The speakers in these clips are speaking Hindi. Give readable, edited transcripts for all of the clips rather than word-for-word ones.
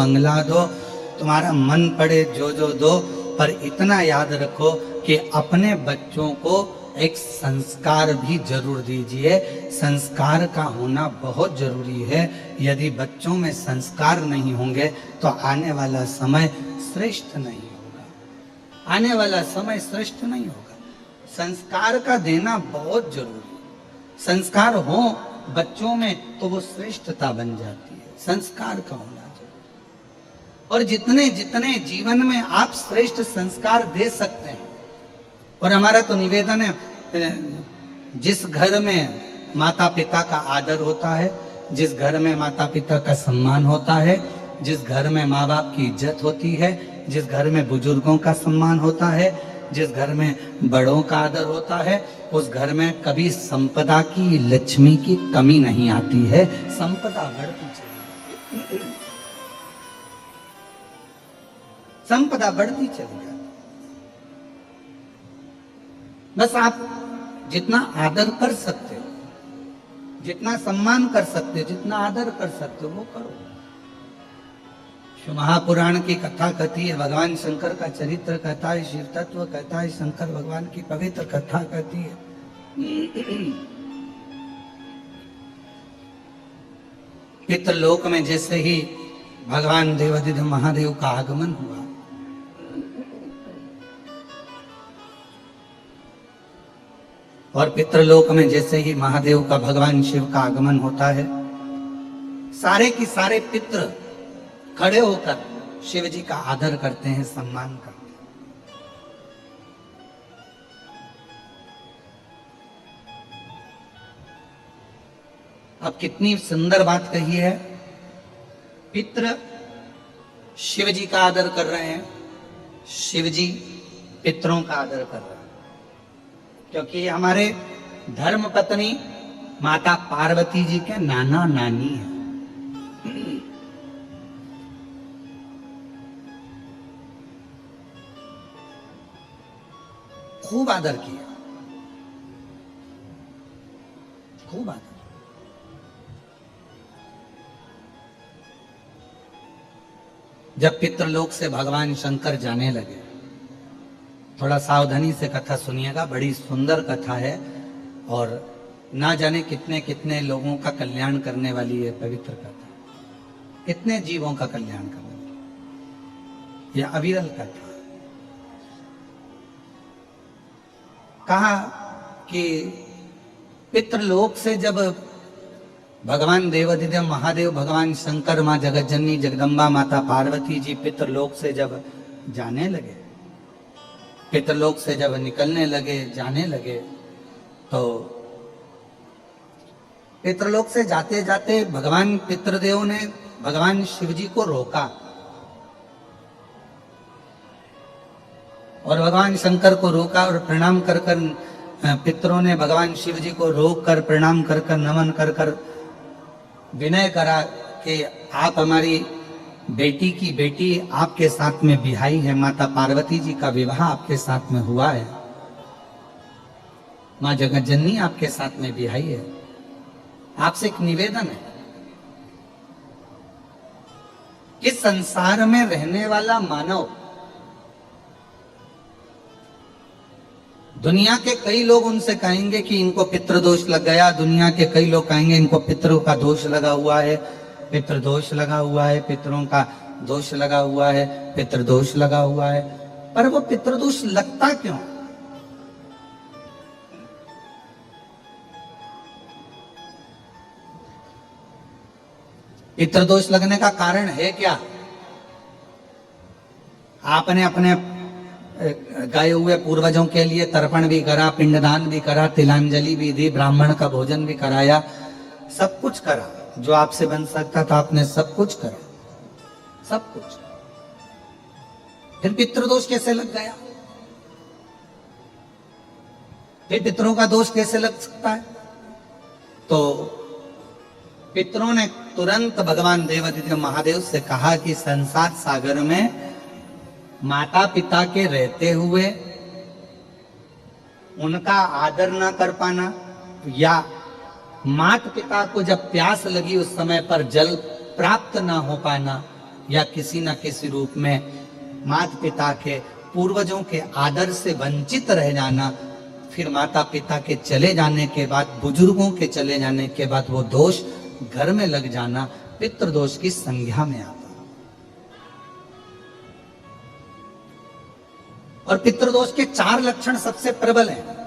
बंगला दो, तुम्हारा मन पड़े जो जो दो, पर इतना याद रखो कि अपने बच्चों को एक संस्कार भी जरूर दीजिए। संस्कार का होना बहुत जरूरी है। यदि बच्चों में संस्कार नहीं होंगे तो आने वाला समय श्रेष्ठ नहीं होगा। आने वाला समय श्रेष्ठ नहीं होगा। संस्कार का देना बहुत जरूरी है। संस्कार हो बच्चों में तो वो श्रेष्ठता बन जाती है। संस्कार का होना जरूरी। और जितने जितने जीवन में आप श्रेष्ठ संस्कार दे सकते हैं, और हमारा तो निवेदन है, जिस घर में माता पिता का आदर होता है, जिस घर में माता पिता का सम्मान होता है, जिस घर में माँ बाप की इज्जत होती है, जिस घर में बुजुर्गों का सम्मान होता है, जिस घर में बड़ों का आदर होता है, उस घर में कभी संपदा की, लक्ष्मी की कमी नहीं आती है। संपदा बढ़ती चली, संपदा बढ़ती चली जाती। बस आप जितना आदर कर सकते हो, जितना सम्मान कर सकते हो, जितना आदर कर सकते हो वो करो। महापुराण की कथा कहती है, भगवान शंकर का चरित्र कहता है, शिव तत्व कहता है, शंकर भगवान की पवित्र कथा कहती है। पितृलोक में जैसे ही भगवान देवाधिदेव महादेव का आगमन हुआ, और पितृलोक में जैसे ही महादेव का, भगवान शिव का आगमन होता है, सारे की सारे पितृ खड़े होकर शिव जी का आदर करते हैं, सम्मान करते हैं। अब कितनी सुंदर बात कही है। पितृ शिव जी का आदर कर रहे हैं, शिव जी पितरों का आदर कर रहे हैं, क्योंकि हमारे धर्म पत्नी माता पार्वती जी के नाना नानी है। खूब आदर किया, खूब आदर। जब पितृलोक से भगवान शंकर जाने लगे, थोड़ा सावधानी से कथा सुनिएगा, बड़ी सुंदर कथा है और ना जाने कितने कितने लोगों का कल्याण करने वाली है पवित्र कथा। कितने जीवों का कल्याण करने वाली यह अविरल कथा। कहा कि पितृलोक से जब भगवान देवाधिदेव महादेव, भगवान शंकर, माँ जगतजननी जगदम्बा माता पार्वती जी पितृलोक से जब जाने लगे, पितृलोक से जब निकलने लगे, जाने लगे, तो पितृलोक से जाते जाते भगवान पितृदेव ने भगवान शिव जी को रोका, और भगवान शंकर को रोका, और प्रणाम कर कर पितरों ने भगवान शिव जी को रोक कर, प्रणाम कर कर, नमन कर कर विनय करा कि आप हमारी बेटी की बेटी आपके साथ में बिहाई है, माता पार्वती जी का विवाह आपके साथ में हुआ है, माँ जगतजननी आपके साथ में बिहाई है। आपसे एक निवेदन है कि संसार में रहने वाला मानव, दुनिया के कई लोग उनसे कहेंगे कि इनको पितृदोष लग गया, दुनिया के कई लोग कहेंगे इनको पितरों का दोष लगा हुआ है, पितृदोष लगा हुआ है, पितरों का दोष लगा हुआ है, पितृदोष लगा हुआ है। पर वो पितृदोष लगता क्यों? पितृदोष लगने का कारण है क्या? आपने अपने गए हुए पूर्वजों के लिए तर्पण भी करा, पिंडदान भी करा, तिलांजलि भी दी, ब्राह्मण का भोजन भी कराया, सब कुछ करा, जो आपसे बन सकता था आपने सब कुछ करा, सब कुछ। फिर पितृदोष कैसे लग गया? फिर पितरों का दोष कैसे लग सकता है? तो पितरों ने तुरंत भगवान देवाधिदेव महादेव से कहा कि संसार सागर में माता पिता के रहते हुए उनका आदर ना कर पाना, या माता पिता को जब प्यास लगी उस समय पर जल प्राप्त ना हो पाना, या किसी न किसी रूप में माता पिता के पूर्वजों के आदर से वंचित रह जाना, फिर माता पिता के चले जाने के बाद, बुजुर्गों के चले जाने के बाद वो दोष घर में लग जाना पितृदोष की संज्ञा में आता। और पितृदोष के 4 लक्षण सबसे प्रबल हैं।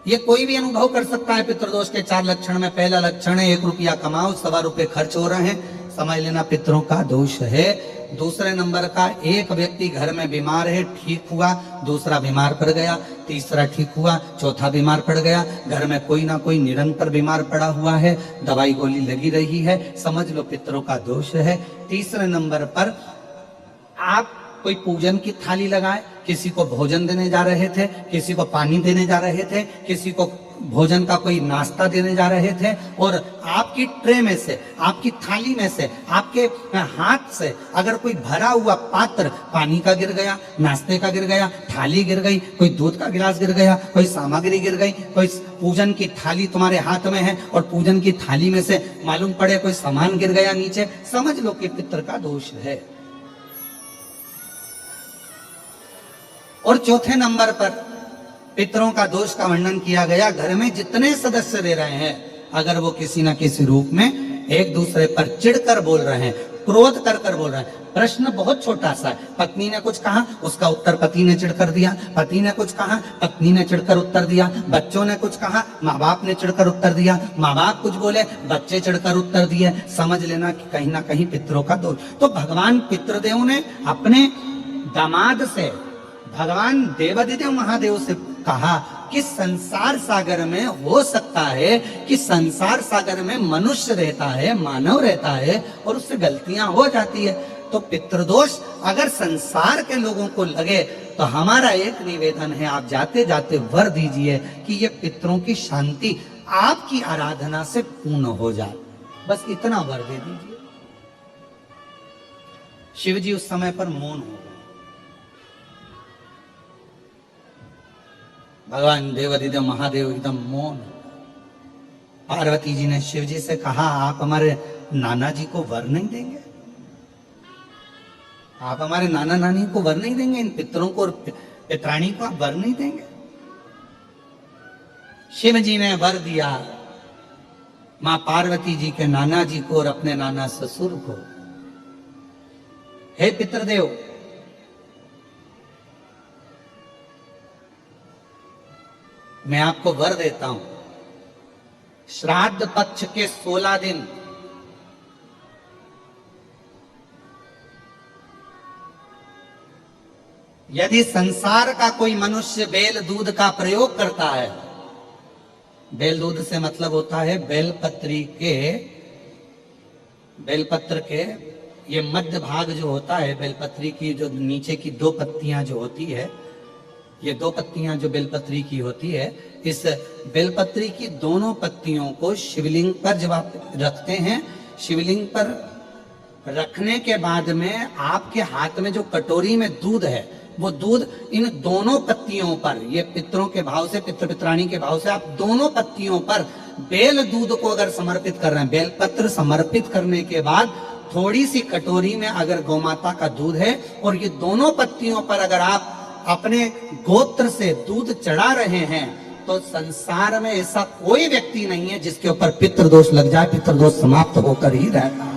ये कोई भी अनुभव कर सकता है। पितृदोष के 4 लक्षण में पहला लक्षण है 1 रुपया कमाओ, 1.25 रुपये खर्च हो रहे हैं, समझ लेना पितरों का दोष है। दूसरे नंबर का, एक व्यक्ति घर में बीमार है, ठीक हुआ, दूसरा बीमार पड़ गया, तीसरा ठीक हुआ, चौथा बीमार पड़ गया, घर में कोई ना कोई निरंतर बीमार पड़ा हुआ है, दवाई गोली लगी रही है, समझ लो पितरों का दोष है। तीसरे नंबर पर आप कोई पूजन की थाली लगाए, किसी को भोजन देने जा रहे थे, किसी को पानी देने जा रहे थे, किसी को भोजन का कोई नाश्ता देने जा रहे थे, और आपकी ट्रे में से, आपकी थाली में से, आपके हाथ से अगर कोई भरा हुआ पात्र पानी का गिर गया, नाश्ते का गिर गया, थाली गिर गई, कोई दूध का गिलास गिर गया, कोई सामग्री गिर गई, कोई पूजन की थाली तुम्हारे हाथ में है और पूजन की थाली में से मालूम पड़े कोई सामान गिर गया नीचे, समझ लो कि पितर का दोष है। और चौथे नंबर पर पितरों का दोष का वर्णन किया गया, घर में जितने सदस्य रह रहे हैं, अगर वो किसी न किसी रूप में एक दूसरे पर चिढ़कर बोल रहे हैं, क्रोध कर बोल रहे हैं। प्रश्न बहुत छोटा सा है, पत्नी ने कुछ कहा, उसका उत्तर पति ने चिढ़कर दिया, पति ने कुछ कहा, पत्नी ने चिढ़कर उत्तर दिया, बच्चों ने कुछ कहा, माँ बाप ने चिढ़कर उत्तर दिया, माँ बाप कुछ बोले, बच्चे चिढ़कर उत्तर दिए, समझ लेना कि कहीं ना कहीं पितरों का दोष। तो भगवान पितृदेव ने अपने दामाद से, भगवान देवादिदेव महादेव से कहा कि संसार सागर में हो सकता है कि संसार सागर में मनुष्य रहता है, मानव रहता है, और उससे गलतियां हो जाती है। तो पितृदोष अगर संसार के लोगों को लगे तो हमारा एक निवेदन है, आप जाते जाते वर दीजिए कि ये पितरों की शांति आपकी आराधना से पूर्ण हो जाए, बस इतना वर दे दीजिए। शिव जी उस समय पर मौन हो गए। भगवान देवादिदेव महादेव एकदम मौन। पार्वती जी ने शिव जी से कहा, आप हमारे नाना जी को वर नहीं देंगे? आप हमारे नाना नानी को वर नहीं देंगे? इन पितरों को और पितराणी को आप वर नहीं देंगे? शिव जी ने वर दिया मां पार्वती जी के नाना जी को और अपने नाना ससुर को। हे पितृदेव, मैं आपको वर देता हूं, श्राद्ध पक्ष के 16 दिन यदि संसार का कोई मनुष्य बेल दूध का प्रयोग करता है, बेल दूध से मतलब होता है बेलपत्र के ये मध्य भाग जो होता है, बेलपत्री की जो नीचे की 2 पत्तियां जो होती है, ये 2 पत्तियां जो बेलपत्री की होती है, इस बेलपत्री की दोनों पत्तियों को शिवलिंग पर जब आप रखते हैं, शिवलिंग पर रखने के बाद में आपके हाथ में जो कटोरी में दूध है, वो दूध इन दोनों पत्तियों पर, ये पितरों के भाव से, पितृ पितराणी के भाव से, आप दोनों पत्तियों पर बेल दूध को अगर समर्पित कर रहे हैं, बेलपत्र समर्पित करने के बाद थोड़ी सी कटोरी में अगर गौमाता का दूध है और ये दोनों पत्तियों पर अगर आप अपने गोत्र से दूध चढ़ा रहे हैं, तो संसार में ऐसा कोई व्यक्ति नहीं है जिसके ऊपर पितृदोष लग जाए। पितृदोष समाप्त होकर ही रहता है।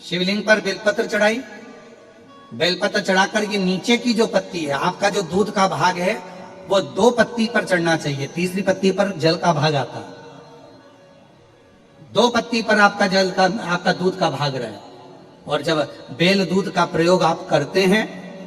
शिवलिंग पर बेलपत्र चढ़ाई, बेलपत्र चढ़ाकर ये नीचे की जो पत्ती है, आपका जो दूध का भाग है, वो 2 पत्ती पर चढ़ना चाहिए, तीसरी पत्ती पर जल का भाग आता है। 2 पत्ती पर आपका दूध का भाग रहे। और जब बेल दूध का प्रयोग आप करते हैं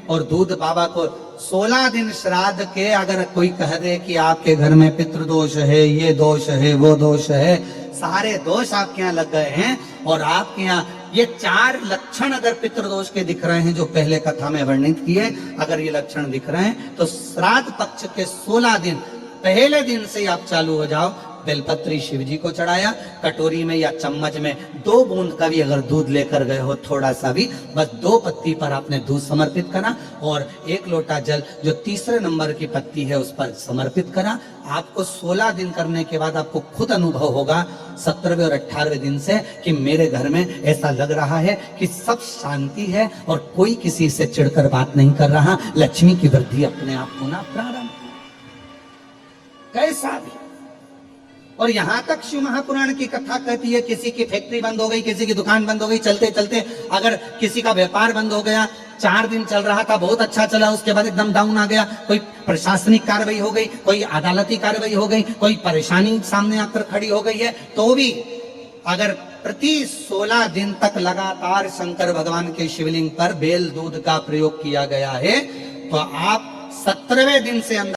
और दूध बाबा को 16 दिन श्राद्ध के अगर कोई कह दे कि आपके घर में पितृदोष है, ये दोष है, वो दोष है, सारे दोष आपके यहाँ लग गए हैं, और आपके यहाँ ये 4 लक्षण अगर पितृदोष के दिख रहे हैं जो पहले कथा में वर्णित किए, अगर ये लक्षण दिख रहे हैं, तो श्राद्ध पक्ष के 16 दिन पहले दिन से आप चालू हो जाओ, बेलपत्री शिव जी को चढ़ाया, कटोरी में या चम्मच में 2 बूंद का भी अगर दूध लेकर गए हो, थोड़ा सा भी, बस 2 पत्ती पर आपने दूध समर्पित करा और 1 लोटा जल जो तीसरे नंबर की पत्ती है उस पर समर्पित करा। आपको 16 दिन करने के बाद आपको खुद अनुभव होगा 17वें और 18वें दिन से कि मेरे घर में ऐसा लग रहा है कि सब शांति है और कोई किसी से चिढ़कर बात नहीं कर रहा, लक्ष्मी की वृद्धि अपने आप होना प्रारंभ। कैसा भी। और यहां तक शिव महापुराण की कथा कहती है किसी की फैक्ट्री बंद हो गई, किसी की दुकान बंद हो गई, चलते चलते अगर किसी का व्यापार बंद हो गया, 4 दिन चल रहा था, बहुत अच्छा चला, उसके बाद एकदम डाउन आ गया, कोई प्रशासनिक कार्रवाई हो गई, कोई अदालती कार्रवाई हो गई, कोई परेशानी सामने आकर खड़ी हो गई है, तो भी अगर प्रति 16 दिन तक लगातार शंकर भगवान के शिवलिंग पर बेल दूध का प्रयोग किया गया है, तो आप 17वें दिन से